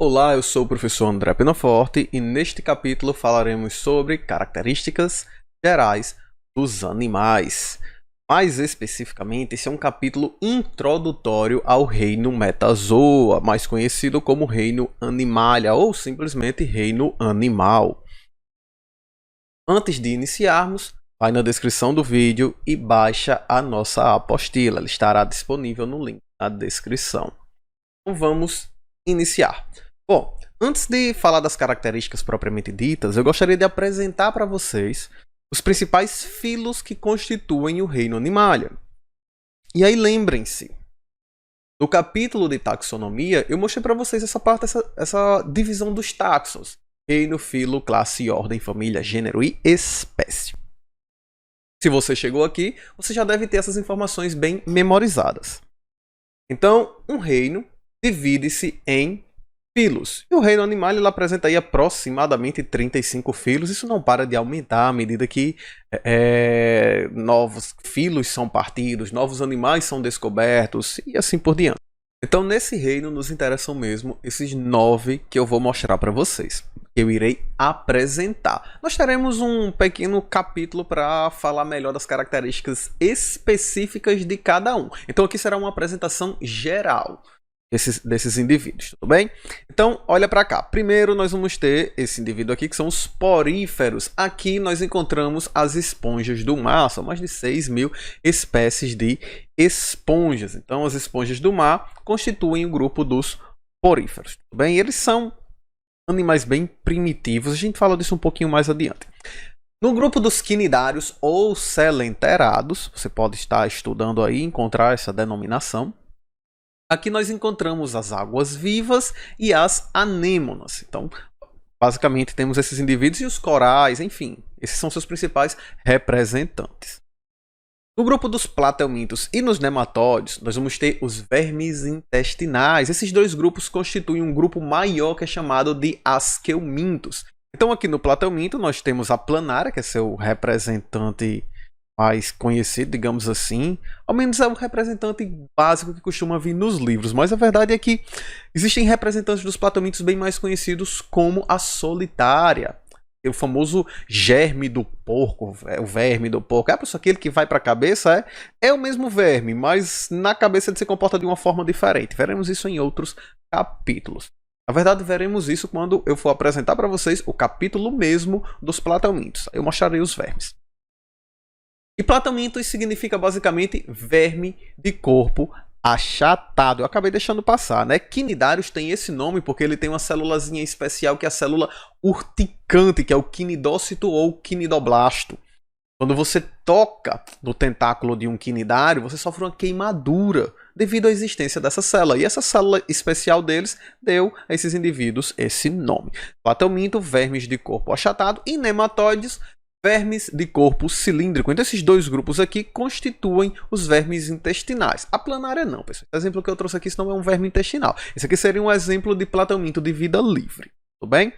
Olá, eu sou o professor André Pinaforte e neste capítulo falaremos sobre características gerais dos animais. Mais especificamente, esse é um capítulo introdutório ao reino Metazoa, mais conhecido como reino Animalia ou simplesmente reino animal. Antes de iniciarmos, vai na descrição do vídeo e baixa a nossa apostila. Ela estará disponível no link na descrição. Então vamos iniciar. Bom, antes de falar das características propriamente ditas, eu gostaria de apresentar para vocês os principais filos que constituem o reino Animalia. E aí lembrem-se, no capítulo de taxonomia, eu mostrei para vocês essa divisão dos taxons: reino, filo, classe, ordem, família, gênero e espécie. Se você chegou aqui, você já deve ter essas informações bem memorizadas. Então, um reino divide-se em filos. E o reino animal ele apresenta aí aproximadamente 35 filos. Isso não para de aumentar à medida que novos filos são partidos, novos animais são descobertos e assim por diante. Então, nesse reino nos interessam mesmo esses 9 que eu vou mostrar para vocês. Eu irei apresentar. Nós teremos um pequeno capítulo para falar melhor das características específicas de cada um. Então, aqui será uma apresentação geral desses indivíduos, tudo bem? Então, olha para cá. Primeiro, nós vamos ter esse indivíduo aqui, que são os poríferos. Aqui nós encontramos as esponjas do mar. São mais de 6.000 espécies de esponjas. Então, as esponjas do mar constituem o grupo dos poríferos, tudo bem? Eles são animais bem primitivos. A gente fala disso um pouquinho mais adiante. No grupo dos quinidários ou selenterados, você pode estar estudando aí e encontrar essa denominação. Aqui nós encontramos as águas-vivas e as anêmonas. Então, basicamente, temos esses indivíduos e os corais, enfim. Esses são seus principais representantes. No grupo dos platelmintos e nos nematóides, nós vamos ter os vermes intestinais. Esses dois grupos constituem um grupo maior que é chamado de asqueumintos. Então, aqui no platelminto, nós temos a planária, que é seu representante mais conhecido, digamos assim. Ao menos é o representante básico que costuma vir nos livros. Mas a verdade é que existem representantes dos platelmintos bem mais conhecidos, como a solitária. O famoso germe do porco, o verme do porco. É por aquele que vai para a cabeça, é o mesmo verme, mas na cabeça ele se comporta de uma forma diferente. Veremos isso em outros capítulos. Na verdade, veremos isso quando eu for apresentar para vocês o capítulo mesmo dos platelmintos. Eu mostrarei os vermes. E platelmintos significa basicamente verme de corpo achatado. Eu acabei deixando passar, né? Quinidários tem esse nome porque ele tem uma célulazinha especial que é a célula urticante, que é o quinidócito ou quinidoblasto. Quando você toca no tentáculo de um quinidário, você sofre uma queimadura devido à existência dessa célula. E essa célula especial deles deu a esses indivíduos esse nome. Platelminto, vermes de corpo achatado, e nematóides, vermes de corpo cilíndrico. Então, esses dois grupos aqui constituem os vermes intestinais. A planária não, pessoal. O exemplo que eu trouxe aqui não é um verme intestinal. Esse aqui seria um exemplo de platelminto de vida livre. Tudo bem?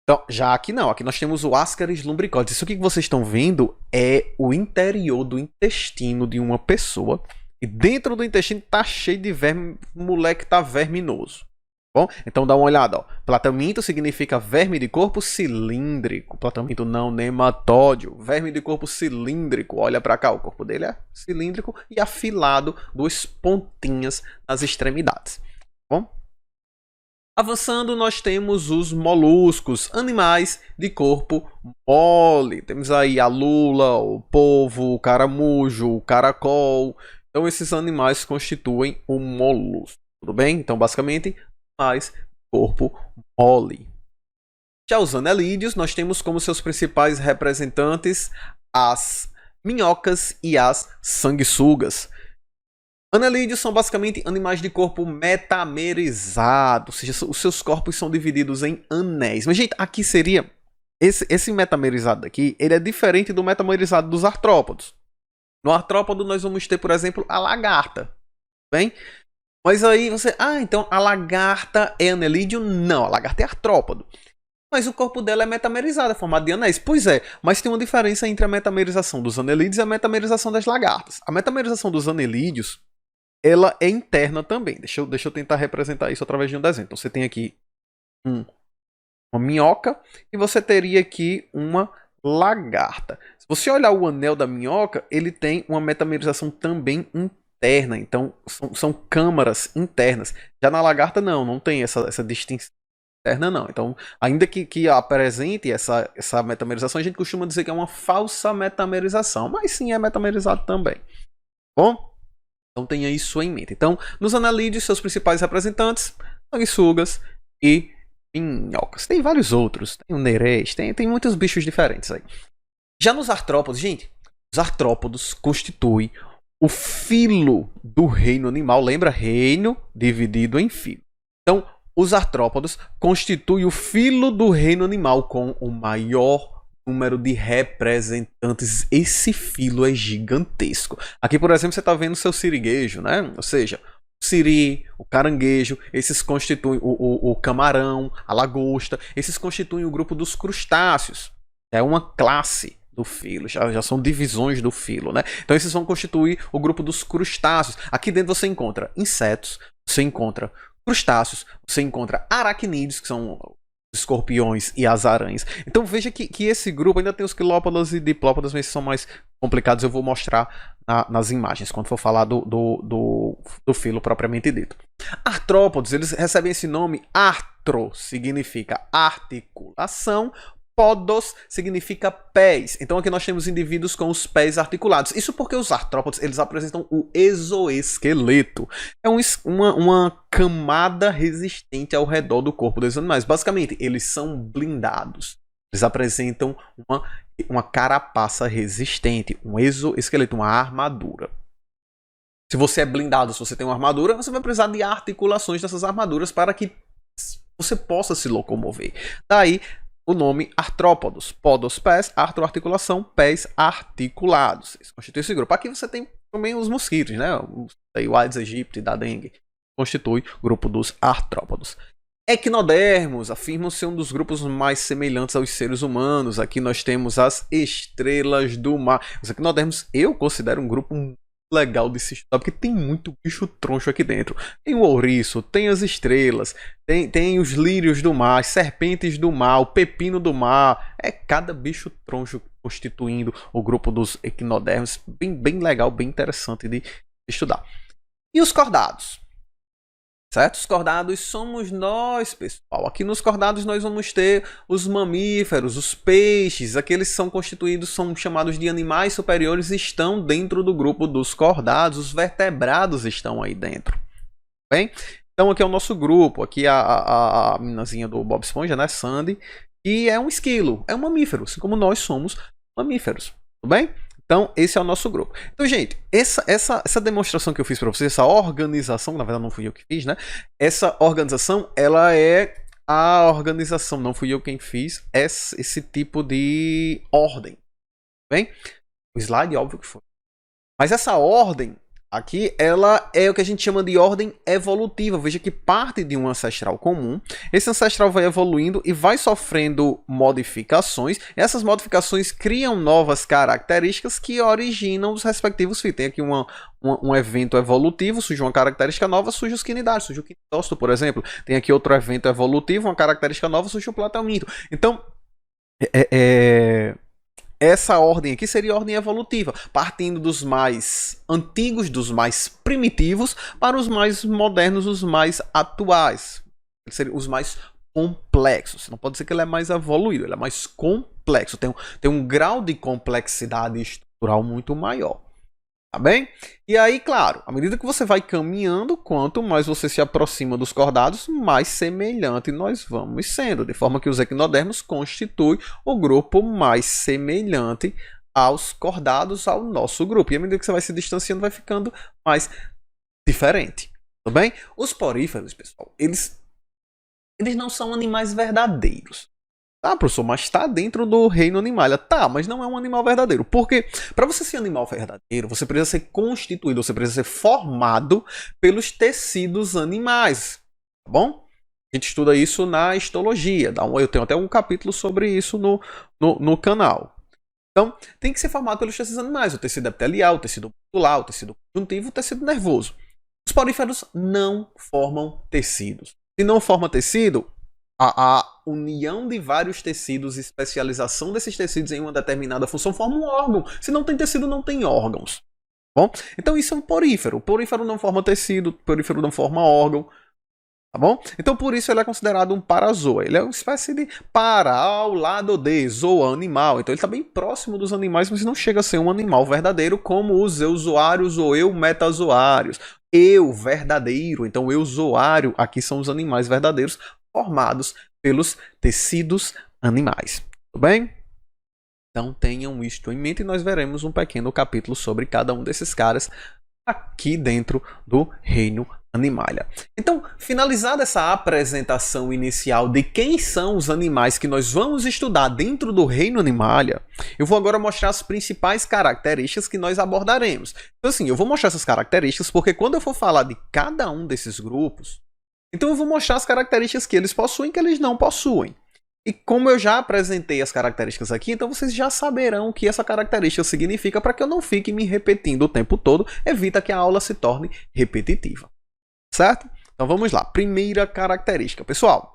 Então, já aqui não. Aqui nós temos o Ascaris lumbricoides. Isso aqui que vocês estão vendo é o interior do intestino de uma pessoa. E dentro do intestino tá cheio de verme. O moleque tá verminoso. Bom, então dá uma olhada, ó. Platelminto significa verme de corpo cilíndrico. Platelminto não nematóide. Verme de corpo cilíndrico. Olha para cá, o corpo dele é cilíndrico e afilado, duas pontinhas nas extremidades. Bom, avançando, nós temos os moluscos, animais de corpo mole. Temos aí a lula, o polvo, o caramujo, o caracol. Então esses animais constituem o molusco. Tudo bem? Então basicamente mais corpo mole. Já os anelídeos, nós temos como seus principais representantes as minhocas e as sanguessugas. Anelídeos são basicamente animais de corpo metamerizado, ou seja, os seus corpos são divididos em anéis. Mas, gente, aqui seria... Esse metamerizado daqui, ele é diferente do metamerizado dos artrópodos. No artrópodo nós vamos ter, por exemplo, a lagarta. Bem? Mas aí você... então a lagarta é anelídeo? Não, a lagarta é artrópode. Mas o corpo dela é metamerizado, é formado de anéis. Pois é, mas tem uma diferença entre a metamerização dos anelídeos e a metamerização das lagartas. A metamerização dos anelídeos ela é interna também. Deixa eu tentar representar isso através de um desenho. Então você tem aqui uma minhoca e você teria aqui uma lagarta. Se você olhar o anel da minhoca, ele tem uma metamerização também interna. Então são câmaras internas. Já na lagarta não tem essa distinção interna não. Então, ainda que apresente essa metamerização, a gente costuma dizer que é uma falsa metamerização, mas sim é metamerizado também. Bom? Então tenha isso em mente. Então, nos anelídeos, seus principais representantes, sanguessugas e minhocas. Tem vários outros. Tem o nerês, tem muitos bichos diferentes aí. Já nos artrópodos, gente, os artrópodos constituem o filo do reino animal. Lembra? Reino dividido em filo. Então, os artrópodos constituem o filo do reino animal com o maior número de representantes. Esse filo é gigantesco. Aqui, por exemplo, você está vendo o seu siriguejo, né? Ou seja, o siri, o caranguejo, esses constituem o camarão, a lagosta, esses constituem o grupo dos crustáceos. É uma classe do filo, já são divisões do filo, né? Então esses vão constituir o grupo dos crustáceos. Aqui dentro você encontra insetos, você encontra crustáceos, você encontra aracnídeos, que são os escorpiões e as aranhas. Então veja que esse grupo ainda tem os quilópodas e diplópodas, mas são mais complicados. Eu vou mostrar nas imagens, quando for falar do filo propriamente dito. Artrópodes, eles recebem esse nome. Artro significa articulação, podos significa pés. Então aqui nós temos indivíduos com os pés articulados. Isso porque os artrópodes, eles apresentam o exoesqueleto. É uma camada resistente ao redor do corpo dos animais. Basicamente, eles são blindados. Eles apresentam uma carapaça resistente, um exoesqueleto, uma armadura. Se você é blindado, se você tem uma armadura, você vai precisar de articulações dessas armaduras para que você possa se locomover. Daí o nome artrópodos. Podos, pés, artro, articulação, pés articulados. Isso constitui esse grupo. Aqui você tem também os mosquitos, né? O Aedes aegypti da dengue. Constitui o grupo dos artrópodos. Equinodermos afirmam ser um dos grupos mais semelhantes aos seres humanos. Aqui nós temos as estrelas do mar. Os equinodermos eu considero um grupo legal de se estudar, porque tem muito bicho troncho aqui dentro. Tem o ouriço, tem as estrelas, tem os lírios do mar, as serpentes do mar, o pepino do mar. É cada bicho troncho constituindo o grupo dos equinodermos. Bem legal, bem interessante de estudar. E os cordados? Certo? Os cordados somos nós, pessoal. Aqui nos cordados nós vamos ter os mamíferos, os peixes, aqueles que são constituídos, são chamados de animais superiores, estão dentro do grupo dos cordados, os vertebrados estão aí dentro. Bem? Então aqui é o nosso grupo, aqui a meninazinha do Bob Esponja, né, Sandy, e é um esquilo, é um mamífero, assim como nós somos mamíferos, tudo bem? Então, esse é o nosso grupo. Então, gente, essa demonstração que eu fiz para vocês, essa organização, na verdade não fui eu que fiz, né? Essa organização, ela é a organização, não fui eu quem fiz, esse tipo de ordem. Bem? O slide, óbvio que foi. Mas essa ordem aqui, ela é o que a gente chama de ordem evolutiva. Veja que parte de um ancestral comum. Esse ancestral vai evoluindo e vai sofrendo modificações. Essas modificações criam novas características que originam os respectivos fios. Tem aqui um evento evolutivo, surge uma característica nova, surge os quinidários, surge o quinitócito, por exemplo. Tem aqui outro evento evolutivo, uma característica nova, surge o platelminto. Então, essa ordem aqui seria a ordem evolutiva, partindo dos mais antigos, dos mais primitivos, para os mais modernos, os mais atuais. Seriam os mais complexos. Você não pode dizer que ele é mais evoluído, ele é mais complexo. Tem um grau de complexidade estrutural muito maior. Tá bem? E aí, claro, à medida que você vai caminhando, quanto mais você se aproxima dos cordados, mais semelhante nós vamos sendo. De forma que os equinodermos constituem o grupo mais semelhante aos cordados, ao nosso grupo. E à medida que você vai se distanciando, vai ficando mais diferente. Tudo bem? Os poríferos, pessoal, eles não são animais verdadeiros. Tá, professor, mas está dentro do reino animal. Tá, mas não é um animal verdadeiro. Porque para você ser animal verdadeiro, você precisa ser constituído, você precisa ser formado pelos tecidos animais. Tá bom? A gente estuda isso na histologia. Eu tenho até um capítulo sobre isso no canal. Então, tem que ser formado pelos tecidos animais. O tecido epitelial, o tecido muscular, o tecido conjuntivo, o tecido nervoso. Os poríferos não formam tecidos. Se não forma tecido, a união de vários tecidos, especialização desses tecidos em uma determinada função forma um órgão. Se não tem tecido, não tem órgãos. Bom, então isso é um porífero. O porífero não forma tecido, o porífero não forma órgão. Tá bom? Então por isso ele é considerado um parazoa. Ele é uma espécie de para ao lado de zoa animal. Então ele está bem próximo dos animais, mas não chega a ser um animal verdadeiro como os euzoários ou eumetazoários. Eu verdadeiro, então euzoário, aqui são os animais verdadeiros formados pelos tecidos animais. Tudo bem? Então tenham isto em mente e nós veremos um pequeno capítulo sobre cada um desses caras aqui dentro do reino Animalia. Então, finalizada essa apresentação inicial de quem são os animais que nós vamos estudar dentro do reino Animalia, eu vou agora mostrar as principais características que nós abordaremos. Então assim, eu vou mostrar essas características porque quando eu for falar de cada um desses grupos, então eu vou mostrar as características que eles possuem e que eles não possuem. E como eu já apresentei as características aqui, então vocês já saberão o que essa característica significa para que eu não fique me repetindo o tempo todo, evita que a aula se torne repetitiva. Certo? Então vamos lá. Primeira característica. Pessoal,